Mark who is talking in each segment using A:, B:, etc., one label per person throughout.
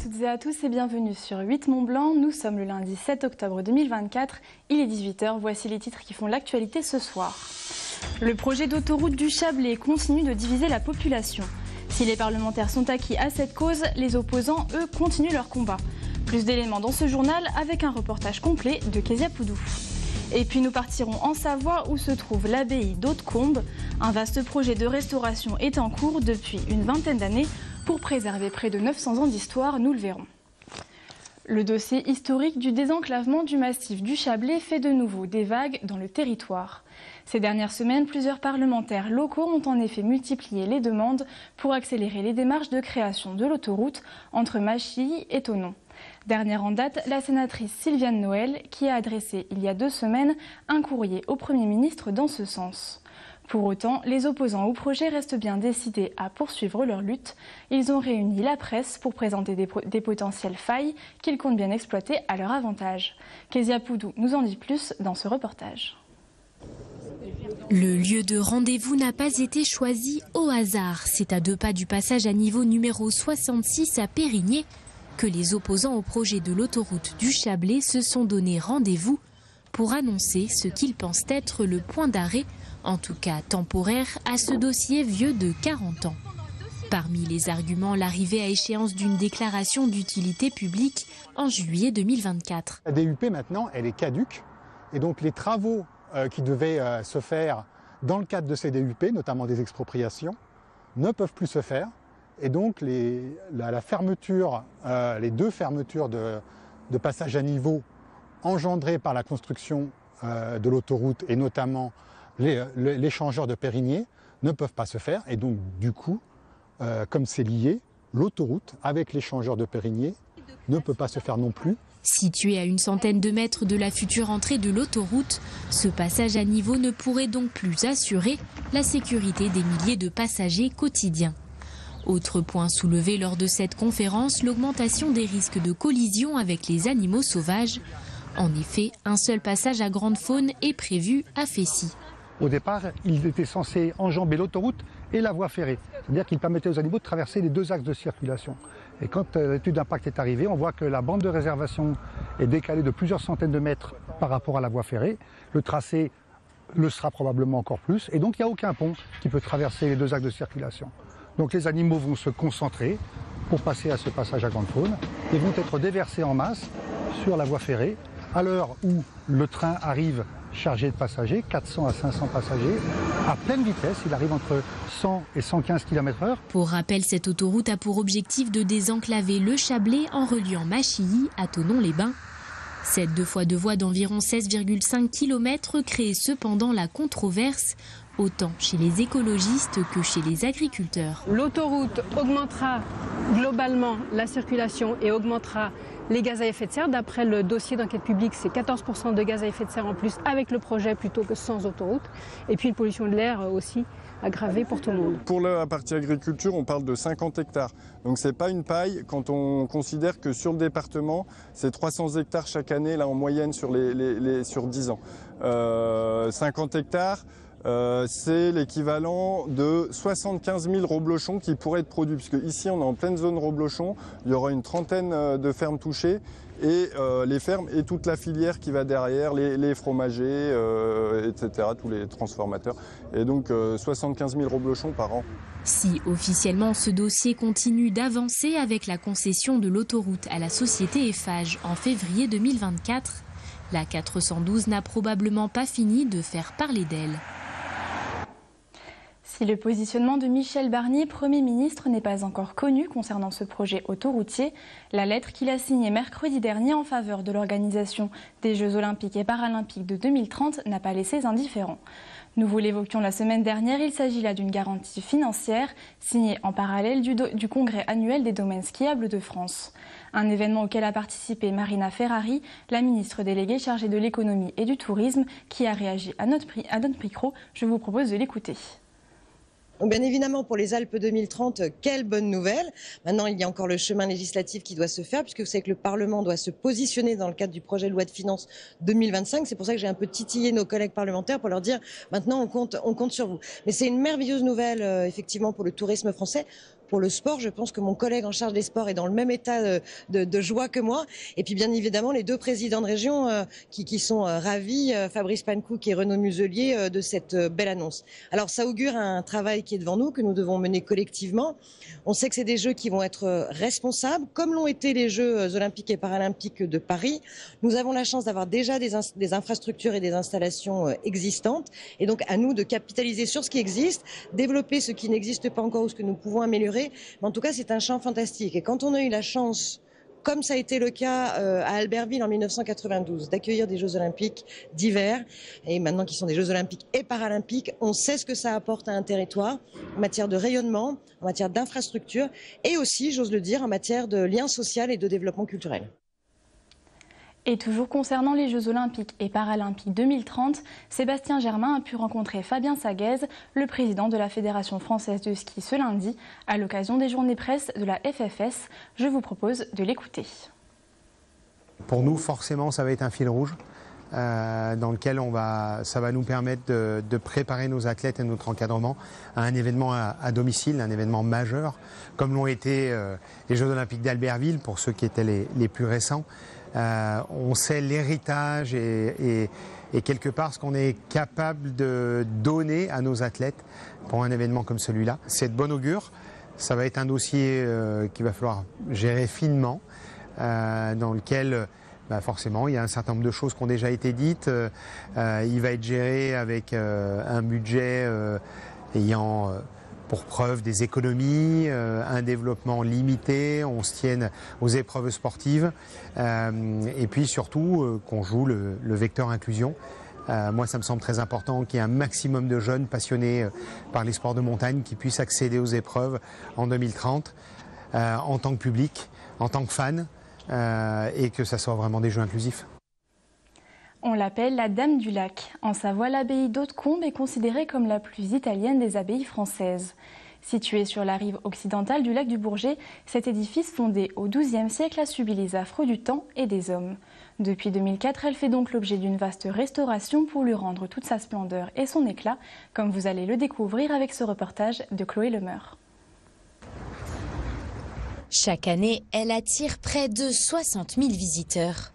A: toutes et à tous et bienvenue sur 8 Mont-Blanc. Nous sommes le lundi 7 octobre 2024. Il est 18h. Voici les titres qui font l'actualité ce soir. Le projet d'autoroute du Chablais continue de diviser la population. Si les parlementaires sont acquis à cette cause, les opposants, eux, continuent leur combat. Plus d'éléments dans ce journal avec un reportage complet de Kezia Poudou. Et puis nous partirons en Savoie où se trouve l'abbaye d'Hautecombe. Un vaste projet de restauration est en cours depuis une vingtaine d'années pour préserver près de 900 ans d'histoire, nous le verrons. Le dossier historique du désenclavement du massif du Chablais fait de nouveau des vagues dans le territoire. Ces dernières semaines, plusieurs parlementaires locaux ont en effet multiplié les demandes pour accélérer les démarches de création de l'autoroute entre Machilly et Thonon. Dernière en date, la sénatrice Sylviane Noël qui a adressé il y a 2 semaines un courrier au Premier ministre dans ce sens. Pour autant, les opposants au projet restent bien décidés à poursuivre leur lutte. Ils ont réuni la presse pour présenter des potentielles failles qu'ils comptent bien exploiter à leur avantage. Kezia Poudou nous en dit plus dans ce reportage.
B: Le lieu de rendez-vous n'a pas été choisi au hasard. C'est à 2 pas du passage à niveau numéro 66 à Périgné que les opposants au projet de l'autoroute du Chablais se sont donné rendez-vous pour annoncer ce qu'ils pensent être le point d'arrêt, en tout cas temporaire, à ce dossier vieux de 40 ans. Parmi les arguments, l'arrivée à échéance d'une déclaration d'utilité publique en juillet 2024.
C: La DUP maintenant, elle est caduque et donc les travaux qui devaient se faire dans le cadre de ces DUP, notamment des expropriations, ne peuvent plus se faire. Et donc la fermeture, les 2 fermetures de passage à niveau engendrées par la construction de l'autoroute et notamment l'échangeur de Périgné ne peuvent pas se faire. Et donc du coup, comme c'est lié, l'autoroute avec l'échangeur de Périgné ne peut pas se faire non plus.
B: Situé à une centaine de mètres de la future entrée de l'autoroute, ce passage à niveau ne pourrait donc plus assurer la sécurité des milliers de passagers quotidiens. Autre point soulevé lors de cette conférence, l'augmentation des risques de collision avec les animaux sauvages. En effet, un seul passage à grande faune est prévu à Fessy.
D: Au départ, il était censé enjamber l'autoroute et la voie ferrée. C'est-à-dire qu'il permettait aux animaux de traverser les 2 axes de circulation. Et quand l'étude d'impact est arrivée, on voit que la bande de réservation est décalée de plusieurs centaines de mètres par rapport à la voie ferrée. Le tracé le sera probablement encore plus. Et donc il n'y a aucun pont qui peut traverser les 2 axes de circulation. Donc les animaux vont se concentrer pour passer à ce passage à grande faune et vont être déversés en masse sur la voie ferrée à l'heure où le train arrive chargé de passagers, 400 à 500 passagers, à pleine vitesse. Il arrive entre 100 et 115 km/h.
B: Pour rappel, cette autoroute a pour objectif de désenclaver le Chablais en reliant Machilly à Thonon-les-Bains. Cette 2x2 voie d'environ 16,5 km crée cependant la controverse, autant chez les écologistes que chez les agriculteurs.
E: L'autoroute augmentera globalement la circulation et augmentera les gaz à effet de serre. D'après le dossier d'enquête publique, c'est 14% de gaz à effet de serre en plus avec le projet plutôt que sans autoroute. Et puis une pollution de l'air aussi aggravée pour tout le monde.
F: Pour la partie agriculture, on parle de 50 hectares. Donc c'est pas une paille quand on considère que sur le département, c'est 300 hectares chaque année là en moyenne sur 10 ans. 50 hectares. C'est l'équivalent de 75 000 reblochons qui pourraient être produits, puisque ici on est en pleine zone reblochon, il y aura une trentaine de fermes touchées, et les fermes et toute la filière qui va derrière, les fromagers, etc., tous les transformateurs, et donc 75 000 reblochons par an.
B: Si officiellement ce dossier continue d'avancer avec la concession de l'autoroute à la société Eiffage en février 2024, la 412 n'a probablement pas fini de faire parler d'elle.
A: Si le positionnement de Michel Barnier, Premier ministre, n'est pas encore connu concernant ce projet autoroutier, la lettre qu'il a signée mercredi dernier en faveur de l'organisation des Jeux Olympiques et Paralympiques de 2030 n'a pas laissé indifférent. Nous vous l'évoquions la semaine dernière, il s'agit là d'une garantie financière signée en parallèle du congrès annuel des domaines skiables de France. Un événement auquel a participé Marina Ferrari, la ministre déléguée chargée de l'économie et du tourisme, qui a réagi à notre micro. Je vous propose de l'écouter.
G: Donc bien évidemment, pour les Alpes 2030, quelle bonne nouvelle. Maintenant, il y a encore le chemin législatif qui doit se faire, puisque vous savez que le Parlement doit se positionner dans le cadre du projet de loi de finances 2025. C'est pour ça que j'ai un peu titillé nos collègues parlementaires pour leur dire, maintenant, on compte sur vous. Mais c'est une merveilleuse nouvelle, effectivement, pour le tourisme français. pour le sport. Je pense que mon collègue en charge des sports est dans le même état de joie que moi. Et puis bien évidemment les deux présidents de région qui sont ravis, Fabrice Pankouk et Renaud Muselier, de cette belle annonce. Alors ça augure un travail qui est devant nous, que nous devons mener collectivement. On sait que c'est des Jeux qui vont être responsables, comme l'ont été les Jeux olympiques et paralympiques de Paris. Nous avons la chance d'avoir déjà des infrastructures et des installations existantes. Et donc à nous de capitaliser sur ce qui existe, développer ce qui n'existe pas encore ou ce que nous pouvons améliorer. Mais en tout cas, c'est un champ fantastique. Et quand on a eu la chance, comme ça a été le cas à Albertville en 1992, d'accueillir des Jeux olympiques d'hiver, et maintenant qui sont des Jeux olympiques et paralympiques, on sait ce que ça apporte à un territoire en matière de rayonnement, en matière d'infrastructure et aussi, j'ose le dire, en matière de lien social et de développement culturel.
A: Et toujours concernant les Jeux olympiques et paralympiques 2030, Sébastien Germain a pu rencontrer Fabien Saguez, le président de la Fédération française de ski, ce lundi, à l'occasion des journées presse de la FFS. Je vous propose de l'écouter.
H: Pour nous, forcément, ça va être un fil rouge dans lequel ça va nous permettre de préparer nos athlètes et notre encadrement à un événement à domicile, un événement majeur, comme l'ont été les Jeux olympiques d'Albertville, pour ceux qui étaient les plus récents. On sait l'héritage et quelque part ce qu'on est capable de donner à nos athlètes pour un événement comme celui-là. C'est de bon augure. Ça va être un dossier qu'il va falloir gérer finement, dans lequel forcément il y a un certain nombre de choses qui ont déjà été dites. Il va être géré avec un budget ayant pour preuve des économies, un développement limité, on se tienne aux épreuves sportives et puis surtout qu'on joue le vecteur inclusion. Moi, ça me semble très important qu'il y ait un maximum de jeunes passionnés par les sports de montagne qui puissent accéder aux épreuves en 2030 en tant que public, en tant que fan et que ça soit vraiment des jeux inclusifs.
A: On l'appelle la Dame du Lac. En Savoie, l'abbaye d'Hautecombe est considérée comme la plus italienne des abbayes françaises. Située sur la rive occidentale du lac du Bourget, cet édifice fondé au XIIe siècle a subi les affres du temps et des hommes. Depuis 2004, elle fait donc l'objet d'une vaste restauration pour lui rendre toute sa splendeur et son éclat, comme vous allez le découvrir avec ce reportage de Chloé Lemeur.
B: Chaque année, elle attire près de 60 000 visiteurs.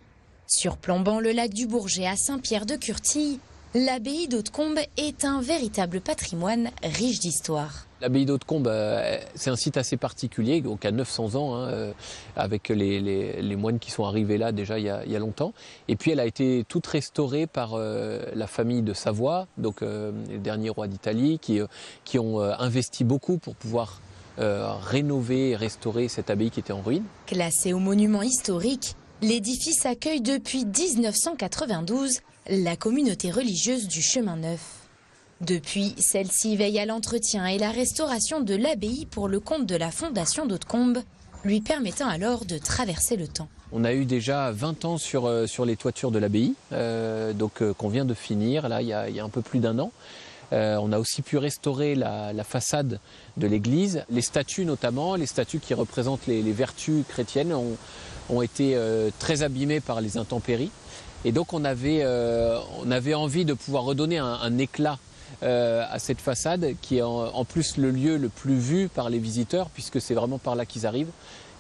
B: Surplombant le lac du Bourget à Saint-Pierre-de-Curtille, l'abbaye d'Hautecombe est un véritable patrimoine riche d'histoire.
I: L'abbaye d'Hautecombe, c'est un site assez particulier, donc à 900 ans, avec les moines qui sont arrivés là déjà il y a longtemps. Et puis elle a été toute restaurée par la famille de Savoie, donc les derniers rois d'Italie, qui ont investi beaucoup pour pouvoir rénover et restaurer cette abbaye qui était en ruine.
B: Classée au monument historique, l'édifice accueille depuis 1992 la communauté religieuse du Chemin Neuf. Depuis, celle-ci veille à l'entretien et la restauration de l'abbaye pour le compte de la fondation d'Hautecombe, lui permettant alors de traverser le temps.
I: On a eu déjà 20 ans sur les toitures de l'abbaye, qu'on vient de finir là, il y a un peu plus d'un an. On a aussi pu restaurer la façade de l'église. Les statues notamment, les statues qui représentent les vertus chrétiennes ont été très abîmées par les intempéries. Et donc on avait envie de pouvoir redonner un éclat à cette façade qui est en plus le lieu le plus vu par les visiteurs puisque c'est vraiment par là qu'ils arrivent.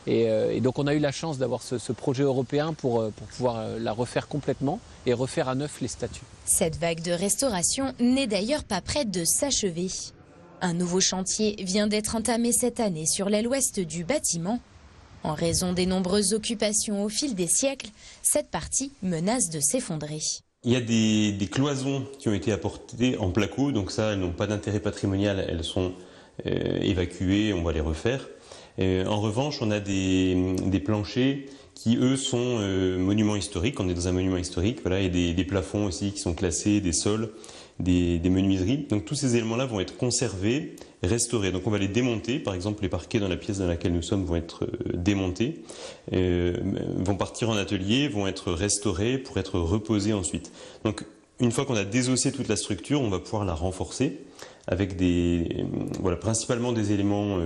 I: Et donc on a eu la chance d'avoir ce projet européen pour pouvoir la refaire complètement et refaire à neuf les statues.
B: Cette vague de restauration n'est d'ailleurs pas prête de s'achever. Un nouveau chantier vient d'être entamé cette année sur l'aile ouest du bâtiment. En raison des nombreuses occupations au fil des siècles, cette partie menace de s'effondrer.
J: Il y a des cloisons qui ont été apportées en placo, donc ça, elles n'ont pas d'intérêt patrimonial, elles sont évacuées, on va les refaire. En revanche, on a des planchers qui, eux, sont monuments historiques. On est dans un monument historique, voilà, et des plafonds aussi qui sont classés, des sols, des menuiseries. Donc tous ces éléments-là vont être conservés, restaurés. Donc on va les démonter. Par exemple, les parquets dans la pièce dans laquelle nous sommes vont être démontés, vont partir en atelier, vont être restaurés pour être reposés ensuite. Donc une fois qu'on a désossé toute la structure, on va pouvoir la renforcer avec principalement des éléments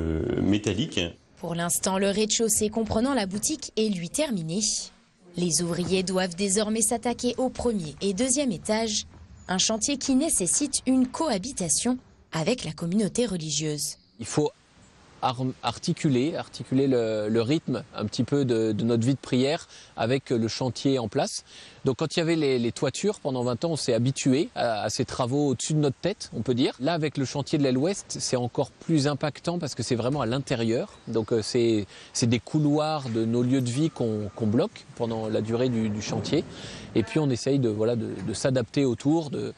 J: métalliques.
B: Pour l'instant, le rez-de-chaussée comprenant la boutique est lui terminé. Les ouvriers doivent désormais s'attaquer au premier et deuxième étage, un chantier qui nécessite une cohabitation avec la communauté religieuse.
I: Il faut articuler le rythme un petit peu de notre vie de prière avec le chantier en place. Donc quand il y avait les toitures, pendant 20 ans, on s'est habitué à ces travaux au-dessus de notre tête, on peut dire. Là, avec le chantier de l'aile ouest, c'est encore plus impactant parce que c'est vraiment à l'intérieur. Donc c'est des couloirs de nos lieux de vie qu'on bloque pendant la durée du chantier. Et puis on essaye de s'adapter autour, de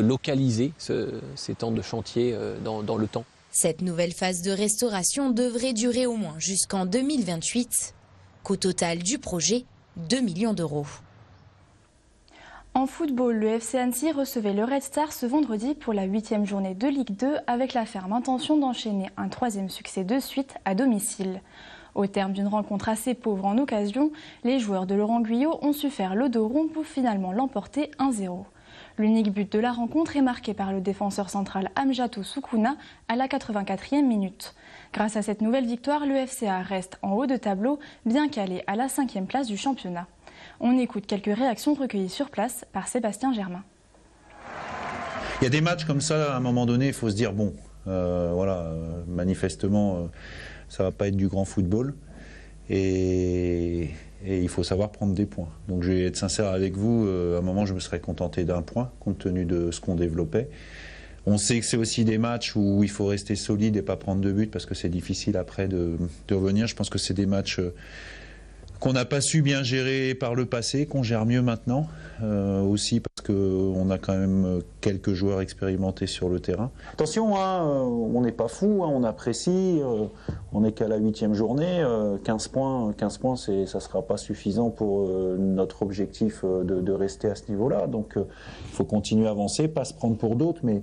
I: localiser ces temps de chantier dans le temps.
B: Cette nouvelle phase de restauration devrait durer au moins jusqu'en 2028. Qu'au total du projet, 2 millions d'euros.
A: En football, le FC Annecy recevait le Red Star ce vendredi pour la 8e journée de Ligue 2 avec la ferme intention d'enchaîner un 3e succès de suite à domicile. Au terme d'une rencontre assez pauvre en occasion, les joueurs de Laurent Guyot ont su faire le dos rond pour finalement l'emporter 1-0. L'unique but de la rencontre est marqué par le défenseur central Amjatou Soukouna à la 84e minute. Grâce à cette nouvelle victoire, le FCA reste en haut de tableau, bien calé à la 5e place du championnat. On écoute quelques réactions recueillies sur place par Sébastien Germain.
K: Il y a des matchs comme ça, à un moment donné, il faut se dire, bon, manifestement, ça ne va pas être du grand football. Et il faut savoir prendre des points. Donc je vais être sincère avec vous, à un moment je me serais contenté d'un point, compte tenu de ce qu'on développait. On sait que c'est aussi des matchs où il faut rester solide et pas prendre de but, parce que c'est difficile après de revenir. Je pense que c'est des matchs qu'on n'a pas su bien gérer par le passé, qu'on gère mieux maintenant, aussi parce qu'on a quand même quelques joueurs expérimentés sur le terrain. Attention, on n'est pas fou, on apprécie, on n'est qu'à la 8e journée, 15 points ça ne sera pas suffisant pour notre objectif de rester à ce niveau-là. Donc il faut continuer à avancer, pas se prendre pour d'autres, mais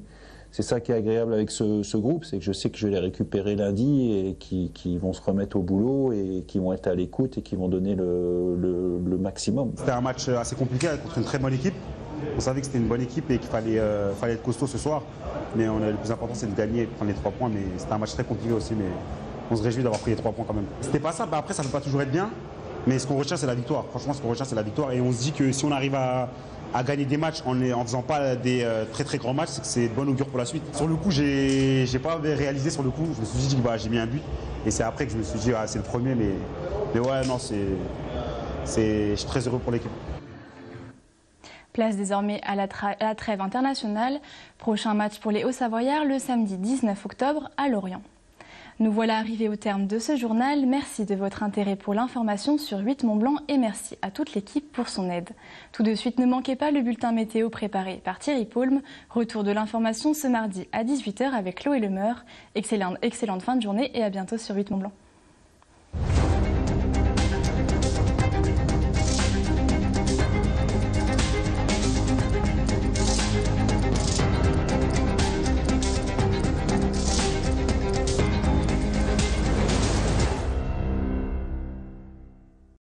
K: c'est ça qui est agréable avec ce groupe, c'est que je sais que je vais les récupérer lundi et qui vont se remettre au boulot et qui vont être à l'écoute et qui vont donner le maximum.
L: C'était un match assez compliqué contre une très bonne équipe. On savait que c'était une bonne équipe et qu'il fallait être costaud ce soir. Mais le plus important, c'est de gagner et de prendre les 3 points. Mais c'était un match très compliqué aussi, mais on se réjouit d'avoir pris les 3 points quand même. C'était pas ça, après ça ne peut pas toujours être bien, mais ce qu'on retient, c'est la victoire. Franchement, ce qu'on retient, c'est la victoire. Et on se dit que si on arrive à gagner des matchs en faisant pas des très très grands matchs, c'est de bon augure pour la suite. Sur le coup, j'ai pas réalisé sur le coup. Je me suis dit que j'ai mis un but. Et c'est après que je me suis dit, c'est le premier. Mais ouais, non, je suis très heureux pour l'équipe.
A: Place désormais à la trêve internationale. Prochain match pour les Hauts-Savoyards le samedi 19 octobre à Lorient. Nous voilà arrivés au terme de ce journal. Merci de votre intérêt pour l'information sur 8 Mont-Blanc et merci à toute l'équipe pour son aide. Tout de suite, ne manquez pas le bulletin météo préparé par Thierry Paulme. Retour de l'information ce mardi à 18h avec Chloé Lemeur. Excellente fin de journée et à bientôt sur 8 Mont-Blanc.